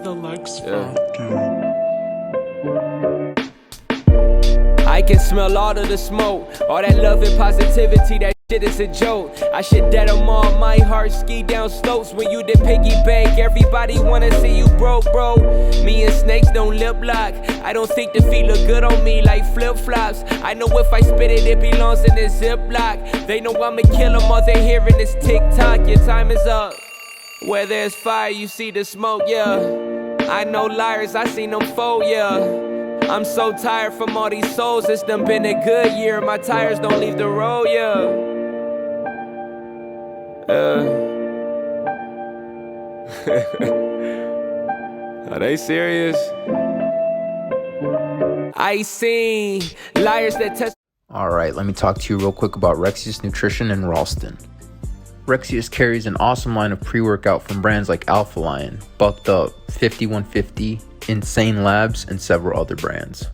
the Lex Yeah. I can smell all of the smoke, all that love and positivity, that shit is a joke. I should dead them all, my heart ski down slopes. When you did piggy bank, everybody wanna see you broke, bro. Me and snakes don't lip lock. I don't think the feet look good on me like flip-flops. I know if I spit it, it belongs in this Ziploc. They know I'ma kill them, all they hearing is tick-tock. Your time is up. Where there's fire, you see the smoke, yeah. I know liars, I seen them fold, yeah. I'm so tired from all these souls, it's done been a good year. My tires don't leave the road, yeah. Are they serious? I seen liars that test. All right, let me talk to you real quick about Rexius Nutrition in Ralston. Rexius carries an awesome line of pre-workout from brands like Alpha Lion, Bucked Up, 5150, Insane Labs, and several other brands.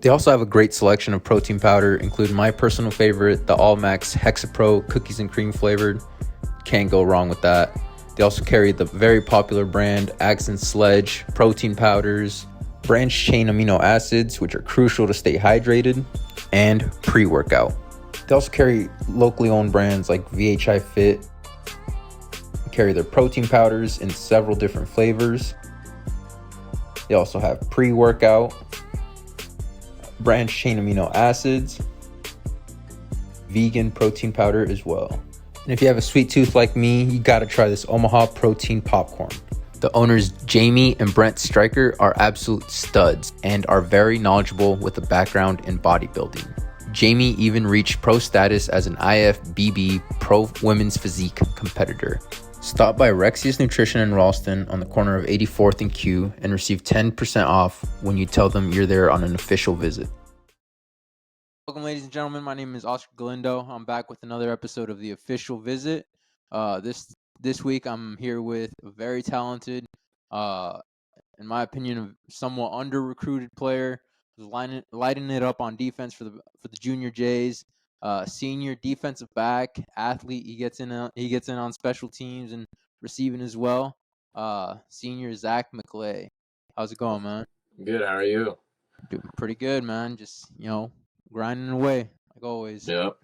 They also have a great selection of protein powder, including my personal favorite, the All Max Hexapro cookies and cream flavored. Can't go wrong with that. They also carry the very popular brand Accent Sledge protein powders, branched chain amino acids, which are crucial to stay hydrated, and pre-workout. They also carry locally owned brands like VHI Fit. They carry their protein powders in several different flavors. They also have pre-workout, branched chain amino acids, vegan protein powder as well. And if you have a sweet tooth like me, you gotta try this Omaha protein popcorn. The owners Jamie and Brent Stryker are absolute studs and are very knowledgeable with a background in bodybuilding. Jamie even reached pro status as an IFBB pro women's physique competitor. Stop by Rexius Nutrition in Ralston on the corner of 84th and Q and receive 10% off when you tell them you're there on an official visit. Welcome, ladies and gentlemen. My name is Oscar Galindo. I'm back with another episode of The Official Visit. This week, I'm here with a very talented, in my opinion, a somewhat under-recruited player who's lighting it up on defense for the Junior Jays. Senior defensive back, athlete. He gets in on special teams and receiving as well. Senior Zac McLeay. How's it going, man? Good. How are you? Doing pretty good, man. Just grinding away like always. Yep.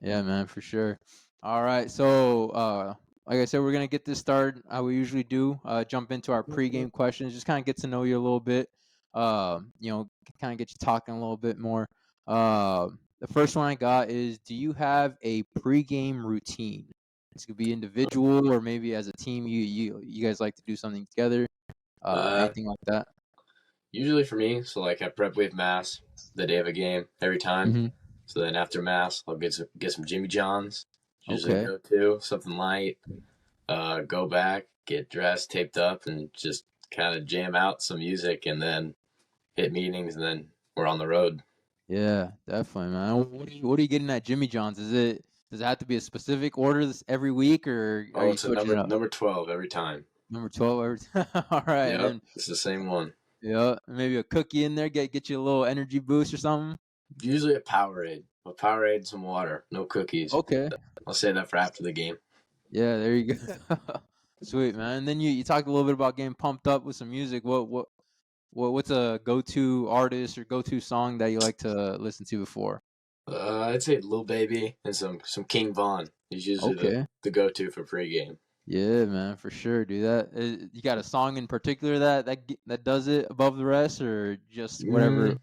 Yeah, man, for sure. All right, so like I said, we're gonna get this started how we usually do. Jump into our pregame questions. Just kind of get to know you a little bit. Kind of get you talking a little bit more. The first one I got is, do you have a pregame routine? This could be individual or maybe as a team. You guys like to do something together. Anything like that? Usually for me, so like I prep with mass the day of a game every time. Mm-hmm. So then after mass, I'll get some Jimmy John's. Usually Okay. go to something light. Go back, get dressed, taped up, and just kind of jam out some music, and then hit meetings, and then we're on the road. Yeah, definitely, man. What are you getting at Jimmy John's? Does it have to be a specific order every week, or are you It's a switching it up? number 12 every time. Number 12 every time. All right. Yep, And it's the same one. yeah, maybe a cookie in there, get you a little energy boost or something. Usually a Powerade. A Powerade and some water. No cookies. Okay. I'll save that for after the game. Yeah, there you go. Sweet, man. And then you talked a little bit about getting pumped up with some music. What's a go-to artist or go-to song that you like to listen to before? I'd say Lil Baby and some King Von. He's usually the go-to for pregame. Yeah, man, for sure, dude. You got a song in particular that does it above the rest, or just whatever?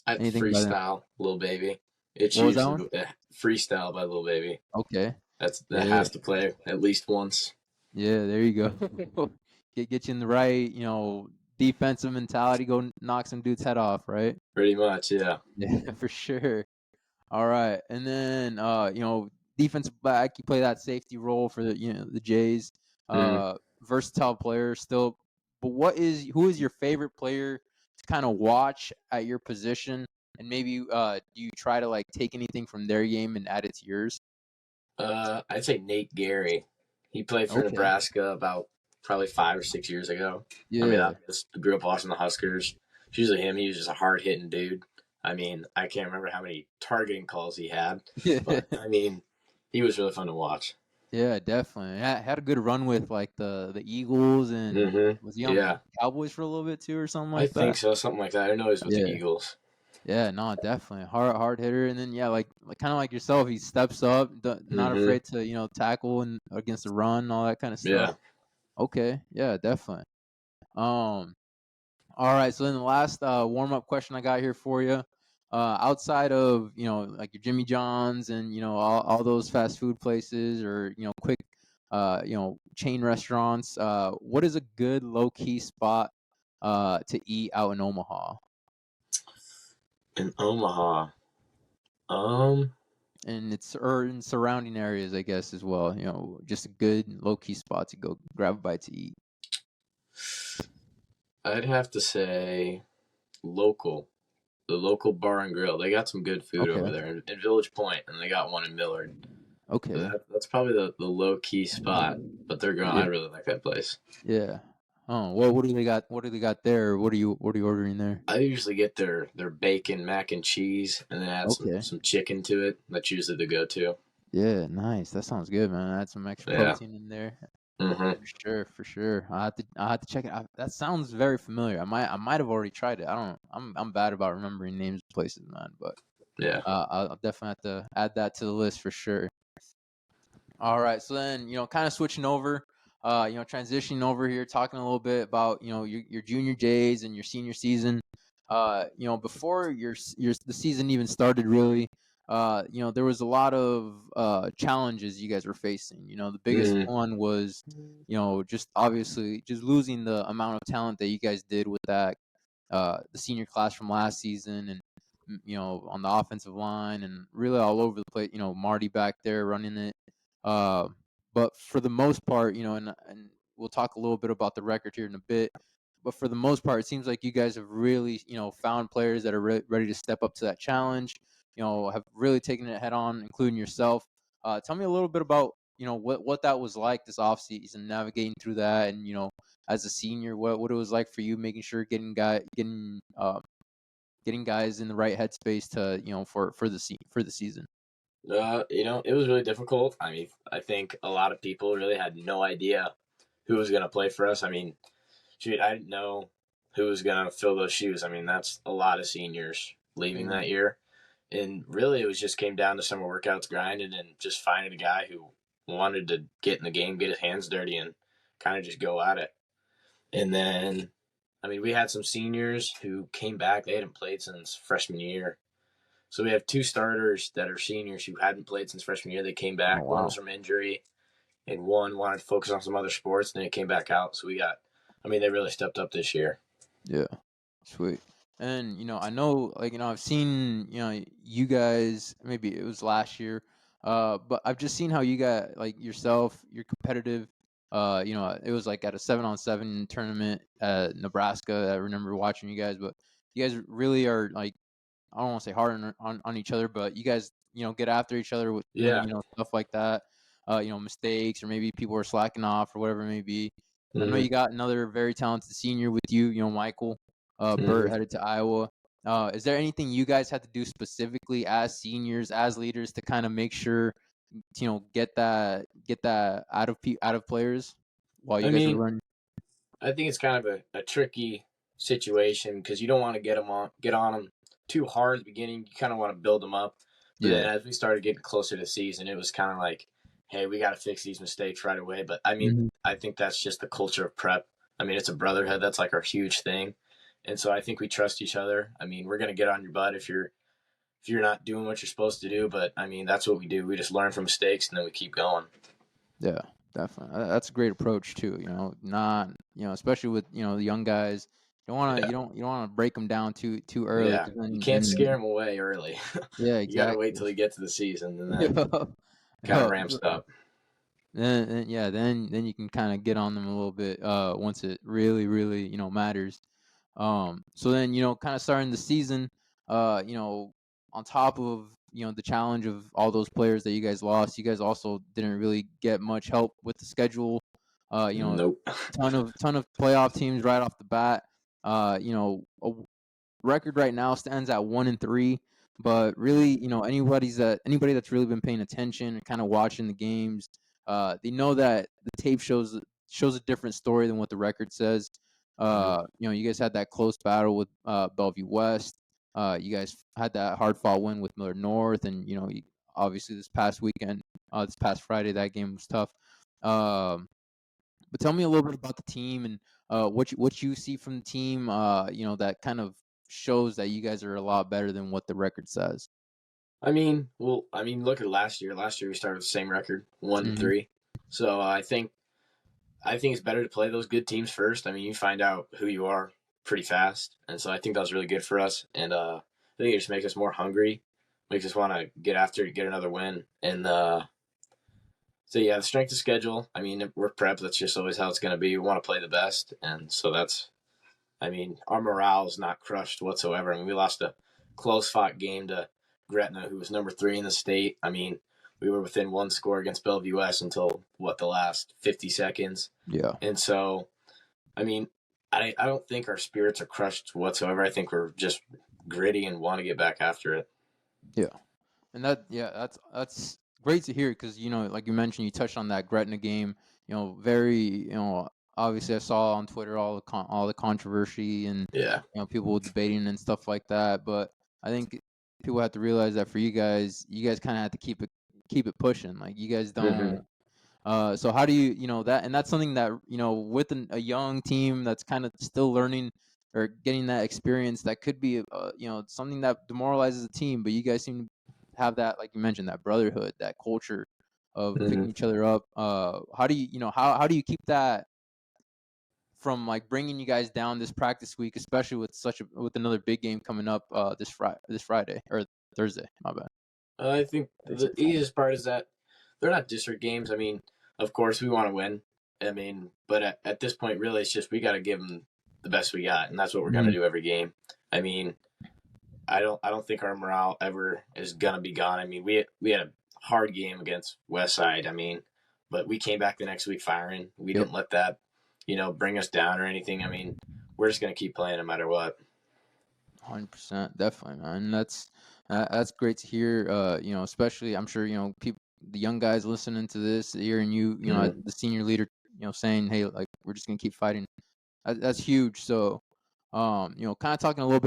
I'd Anything freestyle Lil Baby. It's What was that usually freestyle by Lil Baby. Okay. That has to play at least once. Yeah, there you go. Get you in the right, defensive mentality. Go knock some dude's head off, right? Pretty much, yeah. Yeah, for sure. All right, and then defensive back, you play that safety role for the Jays. Versatile player still, but who is your favorite player to kind of watch at your position, and maybe do you try to like take anything from their game and add it to yours? I'd say Nate Gary. He played for Nebraska about probably 5 or 6 years ago. Yeah. I mean, I just grew up watching the Huskers. It's usually him. He was just a hard-hitting dude. I mean, I can't remember how many targeting calls he had, but I mean, he was really fun to watch. Yeah, definitely. Had a good run with like the Eagles, and was he on the Yeah, Cowboys for a little bit too, or something I like think that? so. Something like that. I know he's with the Yeah. Eagles. Yeah, no, definitely hard hitter, and then yeah, like kind of like yourself, he steps up, not Hmm. afraid to tackle and against the run, all that kind of stuff. Yeah. Okay, yeah, definitely. Um, all right, so then the last warm up question I got here for you, outside of like your Jimmy John's and all those fast food places or quick chain restaurants, what is a good low key spot to eat out in Omaha? In Omaha. Um, And it's or in surrounding areas, I guess, as well. Just a good low key spot to go grab a bite to eat. I'd have to say local. The local bar and grill. They got some good food over Okay. there in Village Point, and they got one in Millard. So Okay. that's probably the low key spot. But they're going. I Yeah. really like that place. Yeah. Oh, well, what do they got? What do they got there? What are you ordering there? I usually get their bacon mac and cheese, and then add Okay. some chicken to it. That's usually the go to. Yeah, nice. That sounds good, man. Add some extra Yeah. protein in there. Hmm. For sure, for sure. I have to check it out. That sounds very familiar. I might have already tried it. I'm bad about remembering names of places, man, but Yeah. I'll definitely have to add that to the list for sure. All right, so then kind of switching over, transitioning over here, talking a little bit about your junior days and your senior season. Before the season even started, really, there was a lot of challenges you guys were facing. The biggest Hmm. one was, just obviously just losing the amount of talent that you guys did with that the senior class from last season, and on the offensive line and really all over the place. Marty back there running it. Uh, but for the most part, and we'll talk a little bit about the record here in a bit. But for the most part, it seems like you guys have really, found players that are ready to step up to that challenge. Have really taken it head on, including yourself. Tell me a little bit about, what that was like this offseason, navigating through that, and as a senior, what it was like for you, making sure getting guys in the right headspace to, for the season. It was really difficult. I mean, I think a lot of people really had no idea who was going to play for us. I mean, shoot, I didn't know who was going to fill those shoes. I mean, that's a lot of seniors leaving Mm, that year. And really, it was just came down to summer workouts, grinding, and just finding a guy who wanted to get in the game, get his hands dirty, and kind of just go at it. And then, I mean, we had some seniors who came back. They hadn't played since freshman year. So we have two starters that are seniors who hadn't played since freshman year. They came oh back. One was wow. from injury, and one wanted to focus on some other sports, and then it came back out. So I mean, they really stepped up this year. Yeah. Sweet. And I know, like, I've seen, you guys, maybe it was last year, but I've just seen how you got, like, yourself, you're competitive. It was like at a 7-on-7 tournament at Nebraska. I remember watching you guys, but you guys really are, like, I don't want to say hard on each other, but you guys, get after each other with doing, Yeah. stuff like that, mistakes, or maybe people are slacking off or whatever it may be. And I know Hmm. you got another very talented senior with you, Michael. Bert Hmm. headed to Iowa. Is there anything you guys had to do specifically as seniors, as leaders, to kind of make sure, get that out of players while you I guys were mean, learning? I think it's kind of a tricky situation because you don't want to get on them too hard at the beginning. You kind of want to build them up, but then Yeah. as we started getting closer to the season, it was kind of like, hey, we got to fix these mistakes right away. But I mean, Hmm. I think that's just the culture of prep. I mean, it's a brotherhood. That's like our huge thing, and so I think we trust each other. I mean, we're gonna get on your butt if you're not doing what you're supposed to do, but I mean, that's what we do. We just learn from mistakes and then we keep going. Yeah, definitely. That's a great approach too. Not especially with the young guys. Yeah. You don't want to break them down too early, Yeah, because you then can't scare them away early. yeah, You got to wait exactly. till you get to the season, and then Yeah. kind of ramps up. Then you can kind of get on them a little bit once it really really matters. So then kind of starting the season, uh you know on top of the challenge of all those players that you guys lost, you guys also didn't really get much help with the schedule. Nope. Ton of playoff teams right off the bat. A record right now stands at 1-3, but really, anybody that's really been paying attention and kind of watching the games, They know that the tape shows a different story than what the record says. You guys had that close battle with Bellevue West. You guys had that hard fought win with Miller North, and obviously this past weekend, this past Friday, that game was tough. But tell me a little bit about the team and what you see from the team. That kind of shows that you guys are a lot better than what the record says. Look at last year. Last year we started with the same record, 1-3. Mm-hmm. So I think it's better to play those good teams first. I mean, you find out who you are pretty fast, and so I think that was really good for us. And I think it just makes us more hungry, makes us want to get after to get another win. And so yeah, the strength of schedule. I mean, we're prep. That's just always how it's going to be. We want to play the best, and so our morale is not crushed whatsoever. I mean, we lost a close fought game to Gretna, who was number 3 in the state. I mean, we were within 1 score against Bellevue West until the last 50 seconds. Yeah. And so, I mean, I don't think our spirits are crushed whatsoever. I think we're just gritty and want to get back after it. Yeah. And that's great to hear because, like you mentioned, you touched on that Gretna game, very, obviously I saw on Twitter all the controversy and, people debating and stuff like that. But I think people have to realize that for you guys kind of have to keep it pushing. Like you guys don't. So how do you, that, and that's something that, with a young team that's kind of still learning or getting that experience, that could be, something that demoralizes the team, but you guys seem to have that, like you mentioned, that brotherhood, that culture of picking each other up. How do you, how do you keep that from like bringing you guys down this practice week, especially with another big game coming up this Friday or Thursday? My bad. I think the easiest part is that they're not district games. I mean, of course we want to win. I mean, but at this point, really, it's just we got to give them the best we got, and that's what we're going to do every game. I mean, I don't think our morale ever is going to be gone. I mean, we had a hard game against Westside. I mean, but we came back the next week firing. We didn't let that, bring us down or anything. I mean, we're just going to keep playing no matter what. 100%, definitely, man. That's great to hear. Especially I'm sure people, the young guys listening to this, hearing you, the senior leader, saying, "Hey, like we're just gonna keep fighting." That's huge. So, kind of talking a little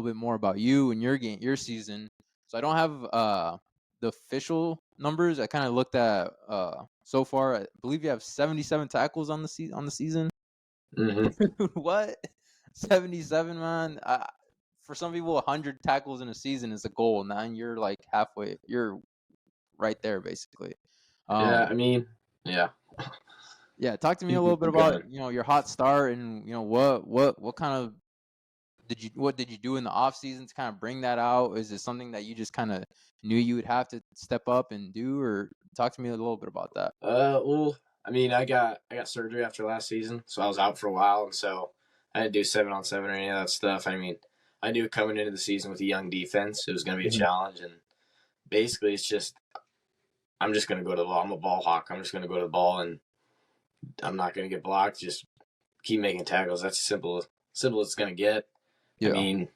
bit more about you and your season. So I don't have the official numbers. I kind of looked at so far. I believe you have 77 tackles on the season. What? 77, man. For some people, 100 tackles in a season is a goal. Now you're like halfway. You're right there, basically. Yeah. Yeah, talk to me a little bit about your hot start and what kind of did you do in the off season to kind of bring that out? Is it something that you just kind of knew you would have to step up and do, or talk to me a little bit about that? Well, I mean, I got surgery after last season, so I was out for a while, and so I didn't do 7-on-7 or any of that stuff. I mean, I knew coming into the season with a young defense, it was going to be a challenge, and basically, it's just I'm just going to go to the ball. I'm a ball hawk. I'm just going to go to the ball, and I'm not going to get blocked. Just keep making tackles. That's simple as it's going to get. Yeah. I mean,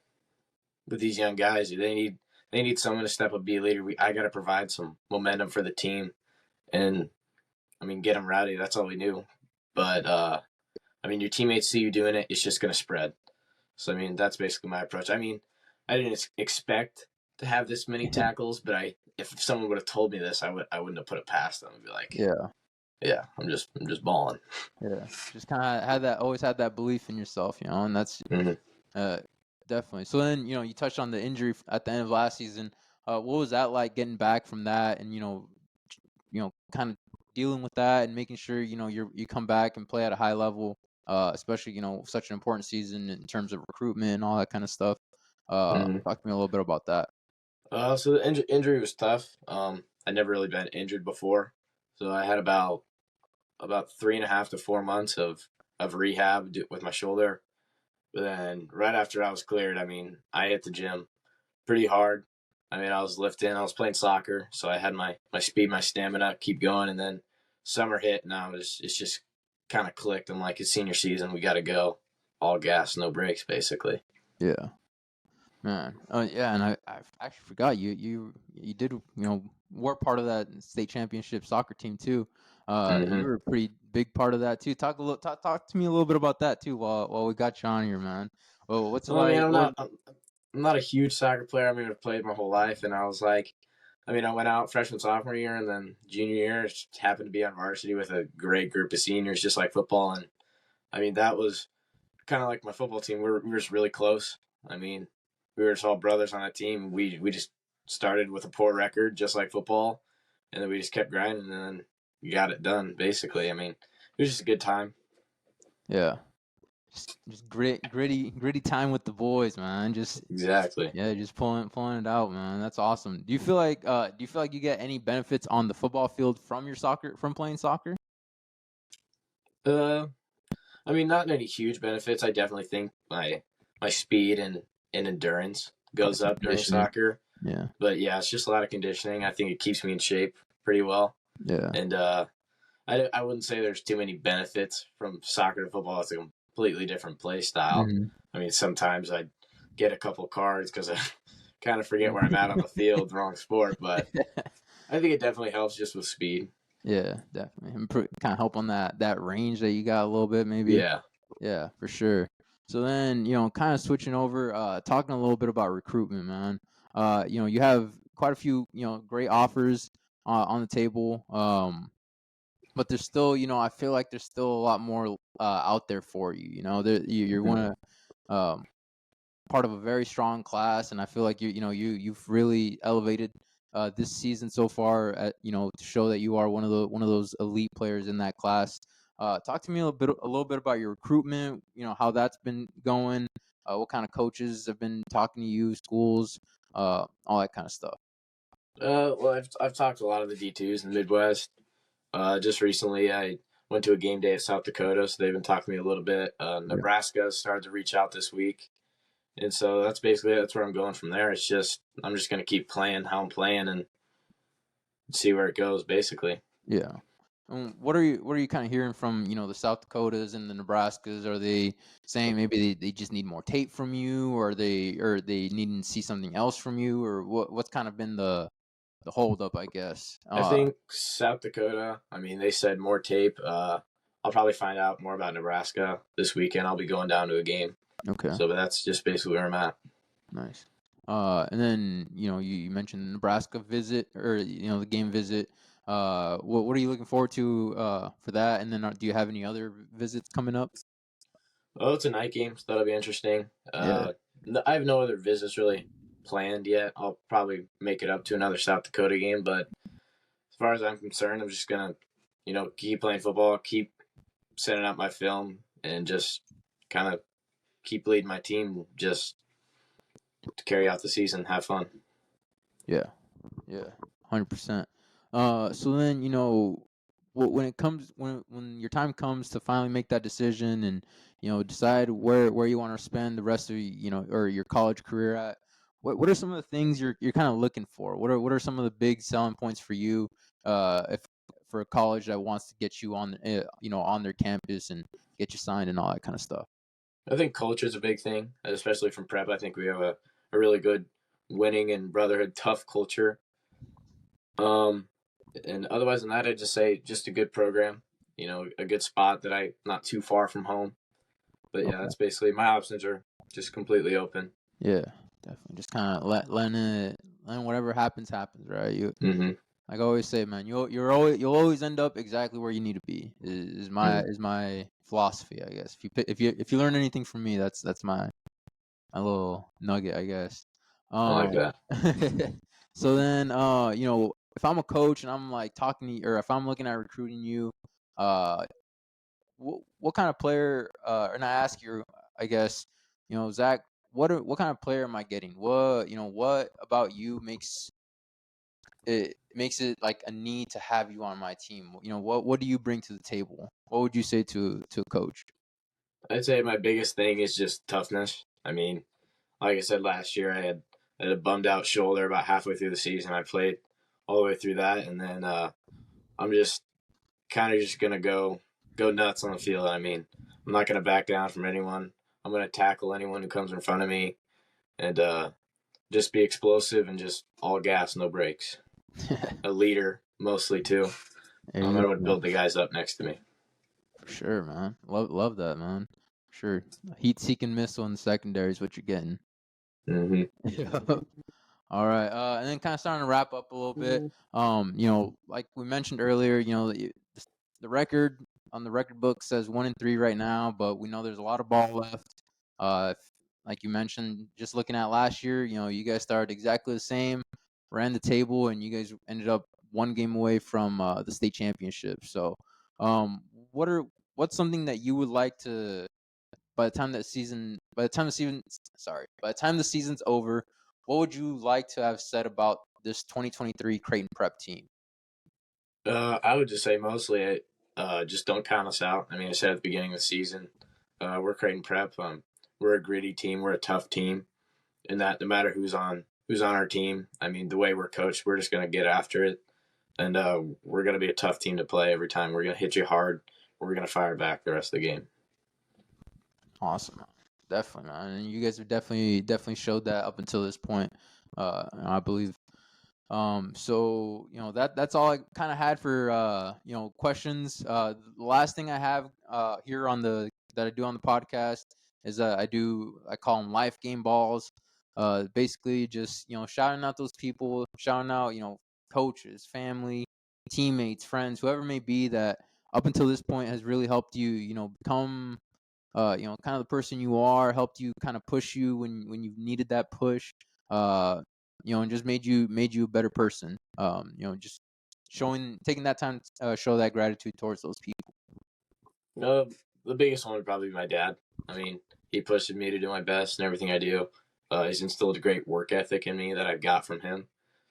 with these young guys, they need someone to step up, be a leader. I got to provide some momentum for the team, and I mean, get them rowdy. That's all we knew. But I mean, your teammates see you doing it. It's just going to spread. So I mean, that's basically my approach. I mean, I didn't expect to have this many tackles, but if someone would have told me this, I wouldn't have put it past them. I'd be like, yeah, I'm just balling. Yeah, just kind of always had that belief in yourself, and that's definitely. So then, you touched on the injury at the end of last season. What was that like getting back from that, and kind of dealing with that and making sure you come back and play at a high level, especially such an important season in terms of recruitment and all that kind of stuff. Talk to me a little bit about that. So the injury was tough. I'd never really been injured before, so I had about 3.5 to 4 months of rehab with my shoulder. But then right after I was cleared, I mean, I hit the gym pretty hard. I mean, I was lifting, I was playing soccer, so I had my speed, my stamina, keep going. And then summer hit, and it's just kind of clicked. I'm like, it's senior season, we got to go, all gas, no brakes, basically. Yeah. Man, yeah, and I actually forgot you did were part of that state championship soccer team too. You Hmm. were a pretty big part of that too. Talk to me a little bit about that too while we got you on here, man. Well, what's it Well, I mean, like? I'm not a huge soccer player. I mean, I've played my whole life, and I was like, I mean, I went out freshman, sophomore year, and then junior year, just happened to be on varsity with a great group of seniors, just like football. And I mean, that was kind of like my football team. We were just really close. I mean, we were just all brothers on that team. We just started with a poor record, just like football, and then we just kept grinding, and then we got it done. Basically, I mean, it was just a good time. Yeah, just gritty time with the boys, man. Just Exactly. yeah, just pulling it out, man. That's awesome. Do you feel like you get any benefits on the football field from playing soccer? Uh, I mean, not any huge benefits. I definitely think my speed and endurance Probably goes some up during conditioning. soccer. Yeah, But yeah, it's just a lot of conditioning. I think it keeps me in shape pretty well. yeah. And I wouldn't say there's too many benefits from soccer to football. It's a completely different play style. Mhm. I mean, sometimes I get a couple cards because I kind of forget where I'm at on the field, wrong sport. But I think it definitely helps just with speed. Yeah, definitely. And kind of help on that range that you got a little bit, maybe. Yeah. Yeah, for sure. So then, kind of switching over, talking a little bit about recruitment, man. You have quite a few, great offers on the table. But there's still, I feel like there's still a lot more out there for you. You're Mhm. one of part of a very strong class, and I feel like you've really elevated this season so far to show that you are one of those elite players in that class. Talk to me a little bit about your recruitment. How that's been going. What kind of coaches have been talking to you, schools, all that kind of stuff. Well, I've talked to a lot of the D2s in the Midwest. Just recently, I went to a game day at South Dakota, so they've been talking to me a little bit. Yeah, Nebraska started to reach out this week, and so that's where I'm going from there. It's just I'm just gonna keep playing how I'm playing and see where it goes, basically. yeah. What are you kind of hearing from the South Dakotas and the Nebraskas? Are they saying maybe they just need more tape from you, or they needing to see something else from you, or what's kind of been the holdup, I guess? I think South Dakota. I mean, they said more tape. I'll probably find out more about Nebraska this weekend. I'll be going down to a game, Okay, so but that's just basically where I'm at. nice. And then you mentioned the Nebraska visit or the game visit. What are you looking forward to for that? And then do you have any other visits coming up? Oh, it's a night game, so that'll be interesting. Yeah, I have no other visits really planned yet. I'll probably make it up to another South Dakota game, but as far as I'm concerned, I'm just gonna, keep playing football, keep sending out my film, and just kind of keep leading my team just to carry out the season, have fun. yeah. Yeah, 100%. So then when it comes when your time comes to finally make that decision and decide where you want to spend the rest of or your college career at. What are some of the things you're kind of looking for? What are some of the big selling points for you? If for a college that wants to get you on their campus and get you signed and all that kind of stuff. I think culture is a big thing, especially from prep. I think we have a really good winning and brotherhood, tough culture. Um, and otherwise than that, I'd just say just a good program, a good spot that I not too far from home. But yeah, Okay. that's basically my options are just completely open. Yeah, definitely. Just kind of letting whatever happens happens, right? Hmm. Like I always say, man, you'll always end up exactly where you need to be. Is my Hmm. is my philosophy, I guess. If you learn anything from me, that's my little nugget, I guess. I like Um, that. so then, if I'm a coach and I'm like talking to you, or if I'm looking at recruiting you, uh, what kind of player? And I ask you, I guess, Zach, what kind of player am I getting? What about you makes it like a need to have you on my team. What do you bring to the table? What would you say to a coach? I'd say my biggest thing is just toughness. I mean, like I said last year, I had a bummed out shoulder about halfway through the season. I played all the way through that, and then I'm just kind of just gonna go nuts on the field. I mean, I'm not gonna back down from anyone. I'm gonna tackle anyone who comes in front of me. and just be explosive and just all gas, no brakes. A leader mostly too. I would build the guys up next to me. For sure, man. Love that, man. Sure. Heat-seeking missile in the secondary is what you're getting. Mm-hmm. Yeah. All right. And then kind of starting to wrap up a little bit. Like we mentioned earlier, the record on the record book says 1-3 right now, but we know there's a lot of ball left. Like you mentioned, just looking at last year, you guys started exactly the same, ran the table, and you guys ended up one game away from the state championship. So, what's something that you would like to, by the time the season's over, what would you like to have said about this 2023 Creighton Prep team? I would just say mostly, just don't count us out. I mean, I said at the beginning of the season, we're Creighton Prep. We're a gritty team. We're a tough team, and that no matter who's on our team, I mean, the way we're coached, we're just going to get after it, and we're going to be a tough team to play every time. We're going to hit you hard. We're going to fire back the rest of the game. Awesome, definitely, man. And you guys have definitely showed that up until this point. I believe. So that's all I kind of had for questions. The last thing I have here that I do on the podcast is I call them life game balls. Basically just shouting out those people, shouting out coaches, family, teammates, friends, whoever it may be that up until this point has really helped you become kind of the person you are, helped you kind of push you when you needed that push. And just made you a better person. Just taking that time to show that gratitude towards those people. The biggest one would probably be my dad. I mean, he pushed me to do my best in everything I do. He's instilled a great work ethic in me that I've got from him.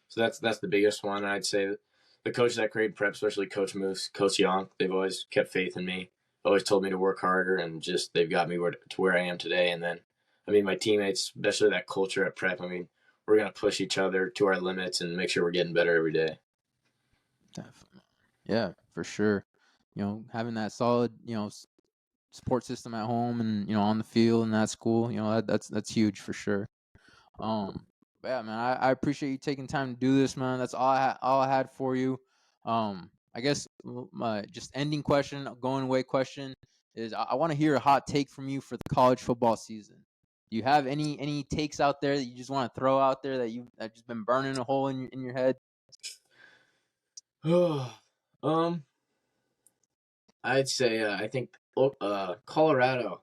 So that's the biggest one. I'd say the coaches at Creighton Prep, especially Coach Moose, Coach Young, they've always kept faith in me, always told me to work harder, and just they've got me to where I am today. And then, I mean, my teammates, especially that culture at Prep, I mean, we're going to push each other to our limits and make sure we're getting better every day. Definitely. Yeah, for sure. Having that solid, support system at home and, on the field and at school, that's huge for sure. Yeah, man, I appreciate you taking time to do this, man. That's all I had for you. I guess my just ending question, going away question is I want to hear a hot take from you for the college football season. Do you have any takes out there that you just want to throw out there that you've just been burning a hole in your head? I'd say I think Colorado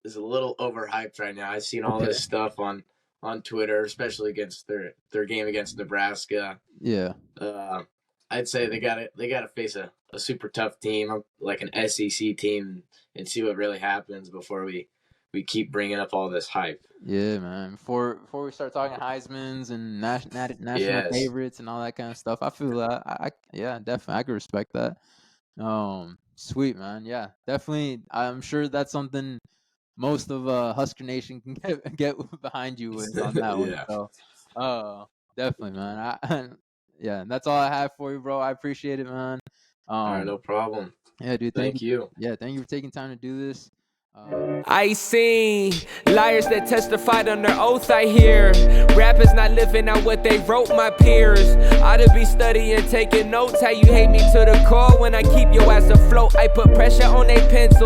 is a little overhyped right now. I've seen all this stuff on Twitter, especially against their game against Nebraska. Yeah. I'd say they gotta face a super tough team, like an SEC team, and see what really happens before we keep bringing up all this hype. Yeah, man. Before we start talking Heismans and national favorites and all that kind of stuff, I feel that definitely I could respect that. Sweet, man. Yeah, definitely. I'm sure that's something most of Husker Nation can get behind you with on that one. So, definitely, man. Yeah, that's all I have for you, bro. I appreciate it, man. All right, no problem. Yeah, dude. Thank you. Yeah, thank you for taking time to do this. I seen liars that testified on their oath, I hear rappers not living out what they wrote, my peers ought to be studying, taking notes. How you hate me to the core when I keep your ass afloat. I put pressure on they pencils.